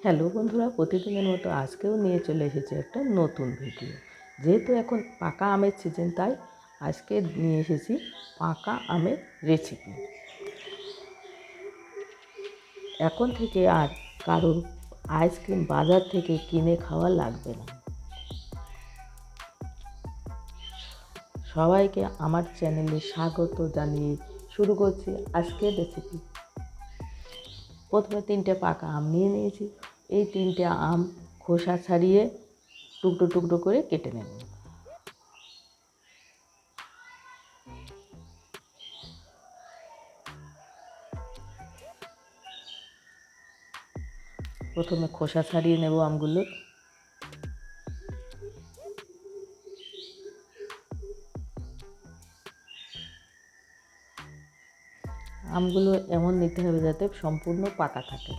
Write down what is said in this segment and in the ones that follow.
Hello বন্ধুরা, প্রতিদিনের মতো আজকেও নিয়ে চলে এসেছি একটা নতুন ভিডিও। যেহেতু এখন পাকা আমের সিজন, তাই আজকে নিয়ে এসেছি পাকা আমের রেসিপি। এখন থেকে আর কারোর আইসক্রিম বাজার থেকে কিনে খাওয়া লাগবে না। সবাইকে আমার চ্যানেলে স্বাগত জানিয়ে শুরু করছি আজকের রেসিপি। প্রথমে 3টে পাকা আম নিয়ে নিয়েছি। এই 3টে আম খোসা ছাড়িয়ে টুকরো টুকরো করে কেটে নেব। প্রথমে খোসা ছাড়িয়ে নেব আমগুলো। আমগুলো এমন নিতে হবে যাতে সম্পূর্ণ পাকা থাকে।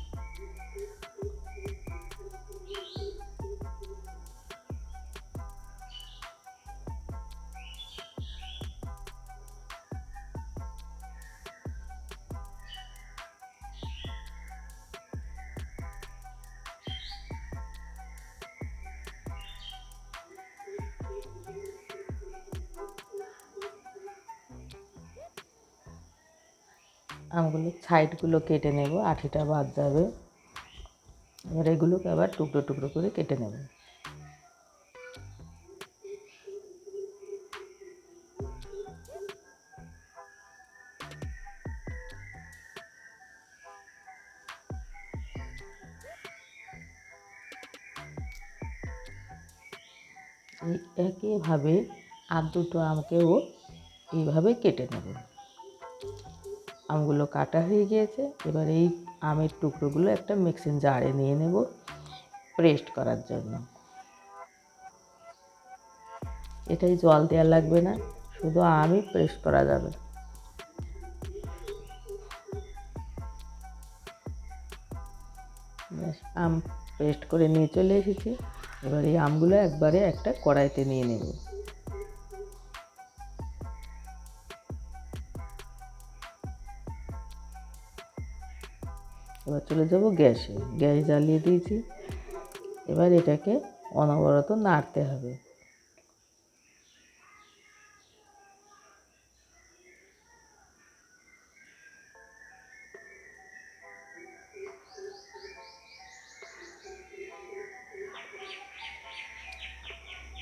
আমগুলো সাইডগুলো কেটে নেব, আঠিটা বাদ যাবে। এবার এগুলোকে আবার টুকরো টুকরো করে কেটে নেব। এই একইভাবে আর দুটো আমকেও এইভাবে কেটে নেব। আমগুলো কাটা হয়ে গিয়েছে। এবার এই আমের টুকরোগুলো একটা মিক্সিং জারে নিয়ে নেব পেস্ট করার জন্য। এটাই জল দেওয়া লাগবে না, শুধু আমই পেস্ট করা যাবে। আম পেস্ট করে নিয়ে চলে এসেছি। এবার এই আমগুলো একবারে একটা কড়াইতে নিয়ে নেব। এবার চলে যাব গ্যাসে। গ্যাস জ্বালিয়ে দিয়েছি। এবার এটাকে অনবরত নাড়তে হবে।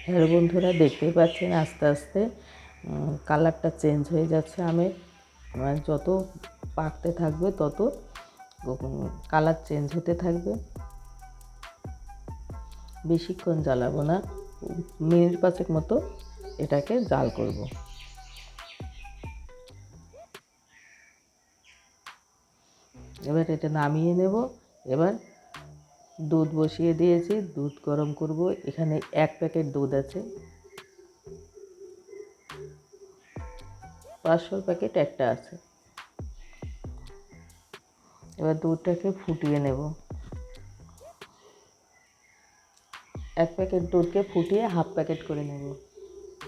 হ্যাঁ বন্ধুরা, দেখতেই পাচ্ছেন আস্তে আস্তে কালারটা চেঞ্জ হয়ে যাচ্ছে আমের। যত পাকতে থাকবে তত কালার চেঞ্জ হতে থাকবে। বেশিক্ষণ জ্বালাবো না, মিনিট 5 মতো এটাকে জাল করব। এবার এটা নামিয়ে নেব। এবার দুধ বসিয়ে দিয়েছি, দুধ গরম করব। এখানে 1 প্যাকেট দুধ আছে, 500 প্যাকেট একটা আছে। এবার দুধটাকে ফুটিয়ে নেব। 1 প্যাকেট দুধকে ফুটিয়ে হাফ প্যাকেট করে নেব।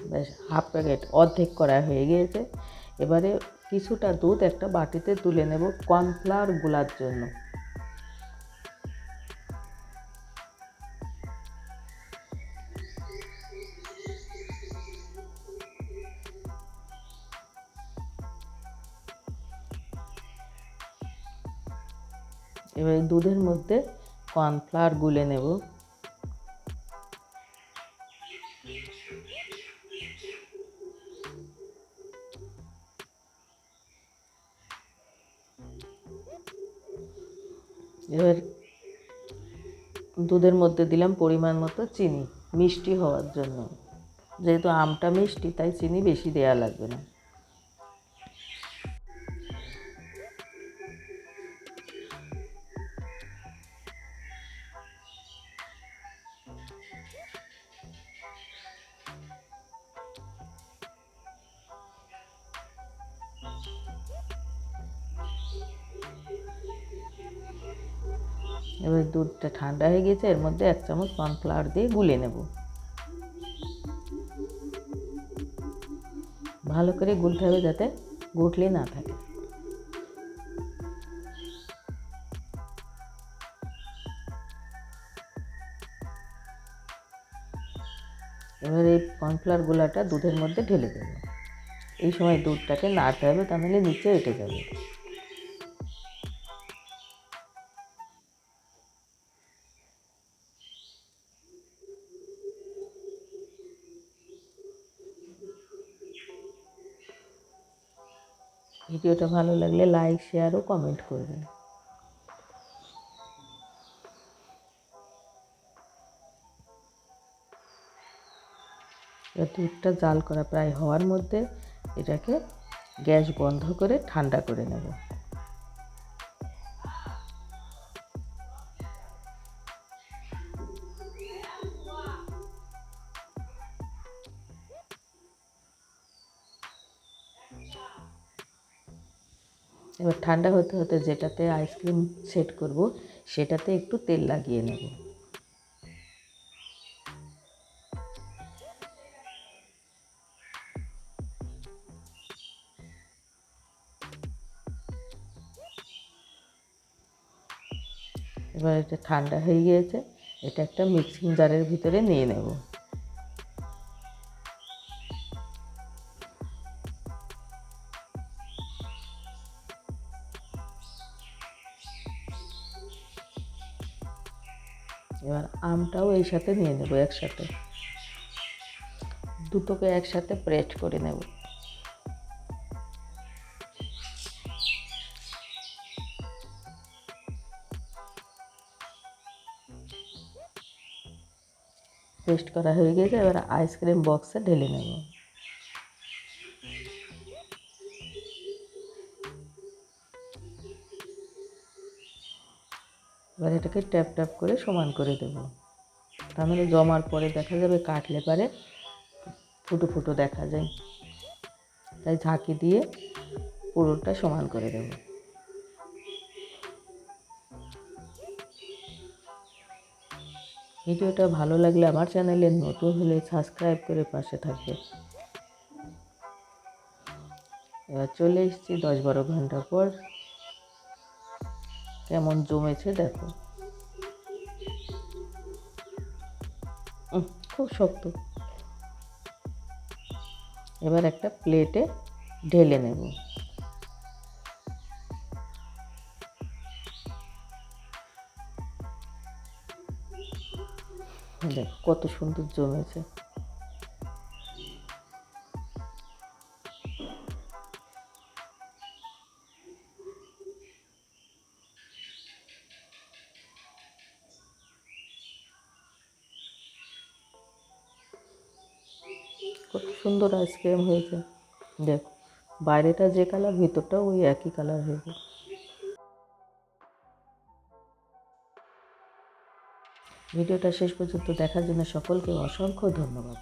ব্যাস, হাফ প্যাকেট অর্ধেক করা হয়ে গিয়েছে। এবারে কিছুটা দুধ একটা বাটিতে তুলে নেব কর্নফ্লাওয়ার গোলার জন্য। এবারে দুধের মধ্যে কর্নফ্লাওয়ার গুলে নেব। এবার দুধের মধ্যে দিলাম পরিমাণ মতো চিনি, মিষ্টি হওয়ার জন্য। যেহেতু আমটা মিষ্টি, তাই চিনি বেশি দেওয়া লাগবে না। এবার দুধটা ঠান্ডা হয়ে গেছে, এর মধ্যে 1 চামচ কর্নফ্লাওয়ার দিয়ে গুলে নেব। ভালো করে গুলতে হবে যাতে গুটলি না থাকে। এবার এই কর্নফ্লাওয়ার গোলাটা দুধের মধ্যে ঢেলে দেবো। এই সময় দুধটাকে নাড়তে হবে, তা নাহলে নিচে এঁটে যাবে। ভিডিওটা ভালো লাগলে লাইক, শেয়ার ও কমেন্ট করবেন। এবার দুধটা জাল করা প্রায় হওয়ার মধ্যে এটাকে গ্যাস বন্ধ করে ঠান্ডা করে নেব। এবার ঠান্ডা হতে হতে যেটাতে আইসক্রিম সেট করব সেটাতে একটু তেল লাগিয়ে নেব। এবার এটা ঠান্ডা হয়ে গিয়েছে, এটা একটা মিক্সিং জারের ভিতরে নিয়ে নেব। এবার আমটাও এই সাথে নিয়ে নেব একসাথে, দুটোকে একসাথে প্রেস করে নেব। পেস্ট করা হয়ে গেছে, এবার আইসক্রিম বক্সে ঢেলে নেব। এবার এটাকে ট্যাপ ট্যাপ করে সমান করে দেব, তাহলে জমার পরে দেখা যাবে কাটলে পারে ফুটো ফুটো দেখা যায়, তাই ঝাঁকি দিয়ে পুরোটা সমান করে দেব। ভিডিওটা ভালো লাগলে আমার চ্যানেলে নতুন হলে সাবস্ক্রাইব করে পাশে থাকবে। এবার চলে এসেছি 10-12 ঘন্টা পর, কেমন জমেছে দেখো। খুব শক্ত। এবার একটা প্লেটে ঢেলে নেব। দেখো কত সুন্দর জমেছে। কত সুন্দর আইসক্রিম হয়েছে দেখো, বাইরেটা যে কালার ভিতরটাও ওই একই কালার হয়েছে। ভিডিওটা শেষ পর্যন্ত দেখার জন্য সকলকে অসংখ্য ধন্যবাদ।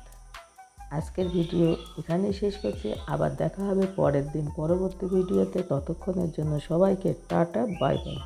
আজকের ভিডিও এখানেই শেষ করছি, আবার দেখা হবে পরের দিন পরবর্তী ভিডিওতে। ততক্ষণের জন্য সবাইকে টাটা, বাই বাই।